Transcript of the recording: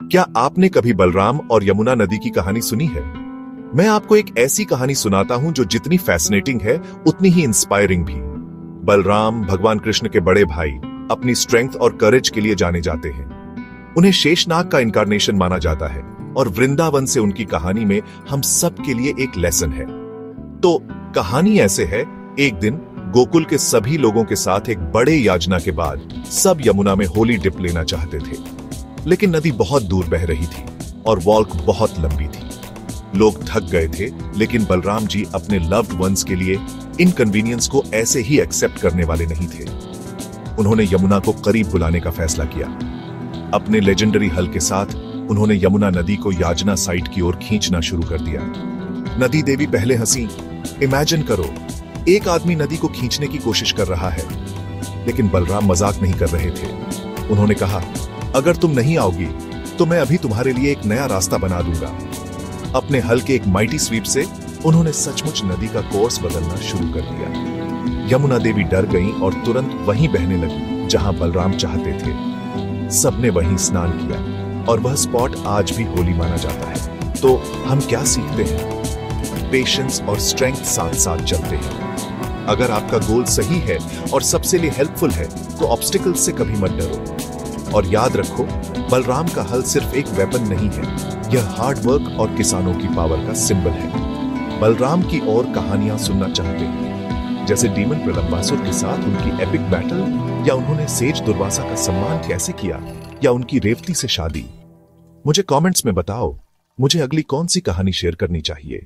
क्या आपने कभी बलराम और यमुना नदी की कहानी सुनी है? मैं आपको एक ऐसी कहानी सुनाता हूं जो जितनी फैसिनेटिंग है उतनी ही इंस्पायरिंग भी। बलराम भगवान कृष्ण के बड़े भाई अपनी स्ट्रेंथ और करेज के लिए जाने जाते हैं। उन्हें शेषनाग का इनकारनेशन माना जाता है और वृंदावन से उनकी कहानी में हम सब के लिए एक लेसन है। तो कहानी ऐसे है, एक दिन गोकुल के सभी लोगों के साथ एक बड़े याचना के बाद सब यमुना में होली डिप लेना चाहते थे, लेकिन नदी बहुत दूर बह रही थी और वॉल्क बहुत लंबी थी। लोग थक गए थे, लेकिन बलराम जी अपने लव्ड वंस के लिए इनकन्वीनियंस को ऐसे ही एक्सेप्ट करने वाले नहीं थे। उन्होंने यमुना को करीब बुलाने का फैसला किया। अपने लेजेंडरी हल के साथ उन्होंने यमुना नदी को याचना साइट की ओर खींचना शुरू कर दिया। नदी देवी पहले हंसी। इमेजिन करो, एक आदमी नदी को खींचने की कोशिश कर रहा है। लेकिन बलराम मजाक नहीं कर रहे थे। उन्होंने कहा, अगर तुम नहीं आओगी तो मैं अभी तुम्हारे लिए एक नया रास्ता बना दूंगा। अपने हल के एक माइटी स्वीप से उन्होंने सचमुच नदी का कोर्स बदलना शुरू कर दिया। यमुना देवी डर गईं और तुरंत वहीं बहने लगी जहां बलराम चाहते थे। सबने वहीं स्नान किया और वह स्पॉट आज भी होली माना जाता है। तो हम क्या सीखते हैं? पेशेंस और स्ट्रेंथ साथ साथ चलते हैं। अगर आपका गोल सही है और सबसे लिए हेल्पफुल है तो ऑब्स्टिकल्स से कभी मत डरो। और याद रखो, बलराम का हल सिर्फ एक वेपन नहीं है, यह हार्ड वर्क और किसानों की पावर का सिंबल है। बलराम की और कहानियां सुनना चाहते हैं, जैसे डीमन प्रलंबासुर के साथ उनकी एपिक बैटल, या उन्होंने सेज दुर्वासा का सम्मान कैसे किया, या उनकी रेवती से शादी? मुझे कमेंट्स में बताओ, मुझे अगली कौन सी कहानी शेयर करनी चाहिए।